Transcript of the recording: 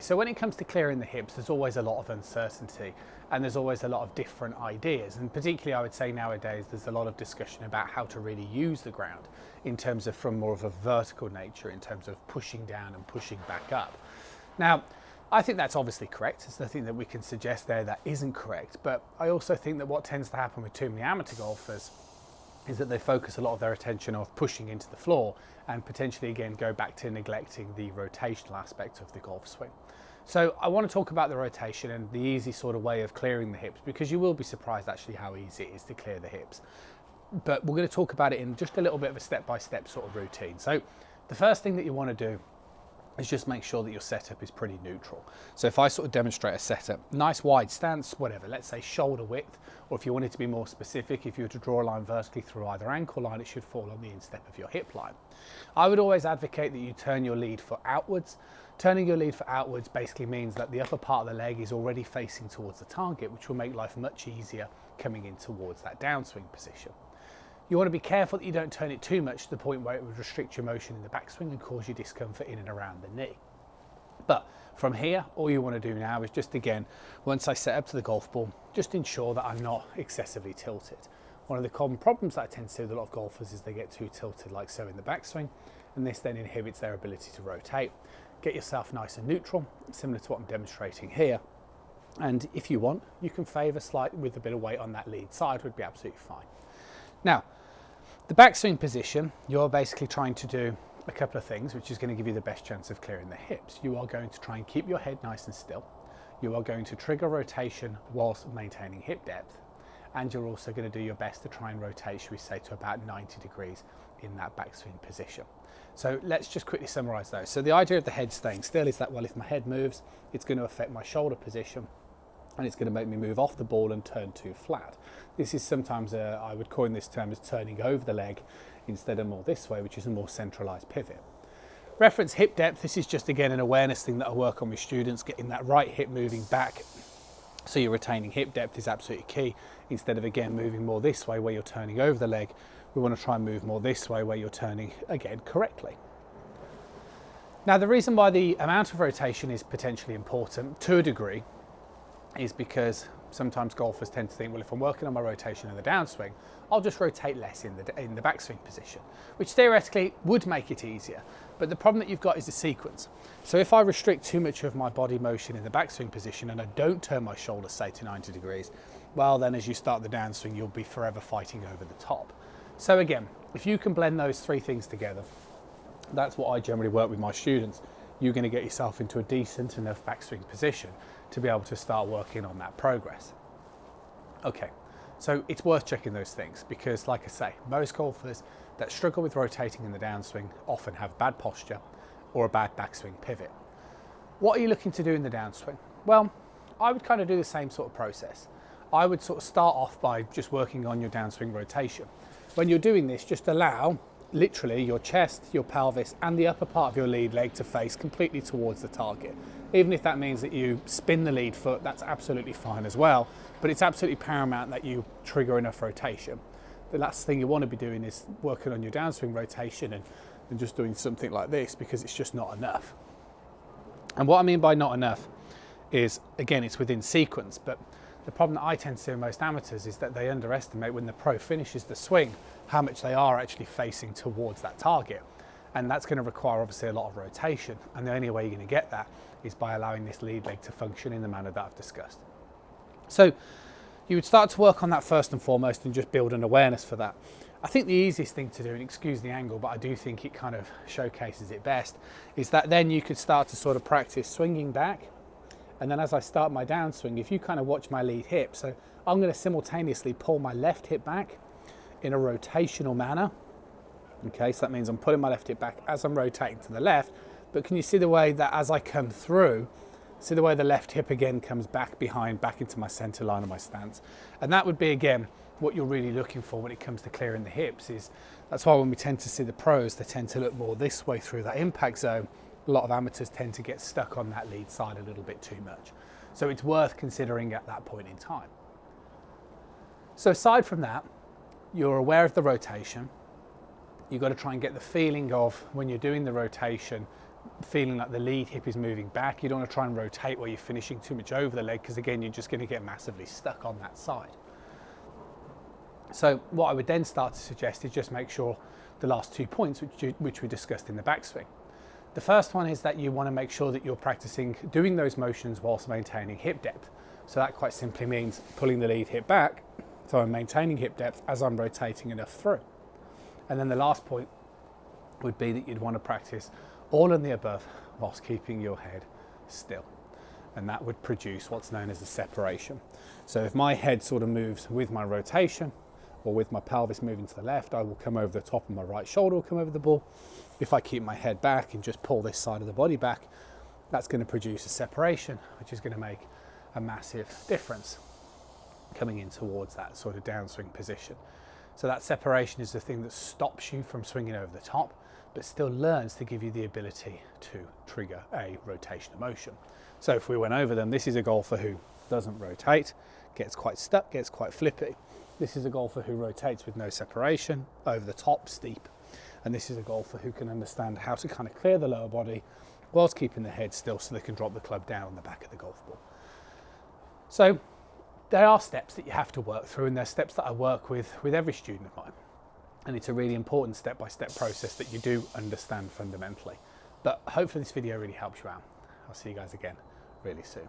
So when it comes to clearing the hips, there's always a lot of uncertainty and there's always a lot of different ideas. And particularly I would say nowadays, there's a lot of discussion about how to really use the ground in terms of from more of a vertical nature, in terms of pushing down and pushing back up. Now, I think that's obviously correct. There's nothing that we can suggest there that isn't correct. But I also think that what tends to happen with too many amateur golfers is that they focus a lot of their attention on pushing into the floor and potentially again go back to neglecting the rotational aspect of the golf swing. So I want to talk about the rotation and the easy sort of way of clearing the hips, because you will be surprised actually how easy it is to clear the hips. But we're going to talk about it in just a little bit of a step-by-step sort of routine. So the first thing that you want to do is just make sure that your setup is pretty neutral. So if I sort of demonstrate a setup, nice wide stance, whatever, let's say shoulder width, or if you wanted to be more specific, if you were to draw a line vertically through either ankle line, it should fall on the instep of your hip line. I would always advocate that you turn your lead foot outwards. Turning your lead foot outwards basically means that the upper part of the leg is already facing towards the target, which will make life much easier coming in towards that downswing position. You want to be careful that you don't turn it too much to the point where it would restrict your motion in the backswing and cause you discomfort in and around the knee. But from here, all you want to do now is just again, once I set up to the golf ball, just ensure that I'm not excessively tilted. One of the common problems that I tend to see with a lot of golfers is they get too tilted like so in the backswing, and this then inhibits their ability to rotate. Get yourself nice and neutral, similar to what I'm demonstrating here. And if you want, you can favour slight with a bit of weight on that lead side would be absolutely fine. Now, the backswing position, you're basically trying to do a couple of things, which is going to give you the best chance of clearing the hips. You are going to try and keep your head nice and still. You are going to trigger rotation whilst maintaining hip depth. And you're also going to do your best to try and rotate, should we say, to about 90 degrees in that backswing position. So let's just quickly summarize those. So the idea of the head staying still is that, well, if my head moves, it's going to affect my shoulder position and it's going to make me move off the ball and turn too flat. This is sometimes, I would coin this term as turning over the leg instead of more this way, which is a more centralized pivot. Reference hip depth, this is just again an awareness thing that I work on with students, getting that right hip moving back. So you're retaining hip depth is absolutely key. Instead of again moving more this way where you're turning over the leg, we want to try and move more this way where you're turning again correctly. Now the reason why the amount of rotation is potentially important to a degree is because sometimes golfers tend to think, well, if I'm working on my rotation in the downswing, I'll just rotate less in the backswing position, which theoretically would make it easier. But the problem that you've got is the sequence. So if I restrict too much of my body motion in the backswing position and I don't turn my shoulder, say, to 90 degrees, well, then as you start the downswing, you'll be forever fighting over the top. So again, if you can blend those three things together, that's what I generally work with my students. You're going to get yourself into a decent enough backswing position to be able to start working on that progress. Okay, so it's worth checking those things because, like I say, most golfers that struggle with rotating in the downswing often have bad posture or a bad backswing pivot. What are you looking to do in the downswing? Well, I would kind of do the same sort of process. I would sort of start off by just working on your downswing rotation. When you're doing this, just allow literally your chest, your pelvis and the upper part of your lead leg to face completely towards the target. Even if that means that you spin the lead foot, that's absolutely fine as well, but it's absolutely paramount that you trigger enough rotation. The last thing you want to be doing is working on your downswing rotation and just doing something like this because it's just not enough. And what I mean by not enough is, again, it's within sequence, but the problem that I tend to see in most amateurs is that they underestimate when the pro finishes the swing how much they are actually facing towards that target. And that's going to require obviously a lot of rotation. And the only way you're going to get that is by allowing this lead leg to function in the manner that I've discussed. So you would start to work on that first and foremost and just build an awareness for that. I think the easiest thing to do, and excuse the angle, but I do think it kind of showcases it best, is that then you could start to sort of practice swinging back. And then as I start my downswing, if you kind of watch my lead hip, so I'm going to simultaneously pull my left hip back in a rotational manner. Okay, so that means I'm pulling my left hip back as I'm rotating to the left, but can you see the way that as I come through, see the way the left hip again comes back behind, back into my center line of my stance. And that would be, again, what you're really looking for when it comes to clearing the hips. Is that's why when we tend to see the pros, they tend to look more this way through that impact zone. A lot of amateurs tend to get stuck on that lead side a little bit too much. So it's worth considering at that point in time. So aside from that, you're aware of the rotation. You've got to try and get the feeling of when you're doing the rotation, feeling like the lead hip is moving back. You don't want to try and rotate where you're finishing too much over the leg, because again, you're just going to get massively stuck on that side. So what I would then start to suggest is just make sure the last 2 points, which we discussed in the backswing. The first one is that you want to make sure that you're practicing doing those motions whilst maintaining hip depth. So that quite simply means pulling the lead hip back, so I'm maintaining hip depth as I'm rotating enough through. And then the last point would be that you'd want to practice all of the above whilst keeping your head still. And that would produce what's known as a separation. So if my head sort of moves with my rotation, or with my pelvis moving to the left, I will come over the top of my right shoulder, will come over the ball. If I keep my head back and just pull this side of the body back, that's going to produce a separation, which is going to make a massive difference coming in towards that sort of downswing position. So that separation is the thing that stops you from swinging over the top, but still learns to give you the ability to trigger a rotation of motion. So if we went over them, this is a golfer who doesn't rotate, gets quite stuck, gets quite flippy. This is a golfer who rotates with no separation, over the top, steep. And this is a golfer who can understand how to kind of clear the lower body whilst keeping the head still, so they can drop the club down on the back of the golf ball. So there are steps that you have to work through, and they're steps that I work with every student of mine. And it's a really important step-by-step process that you do understand fundamentally. But hopefully this video really helps you out. I'll see you guys again really soon.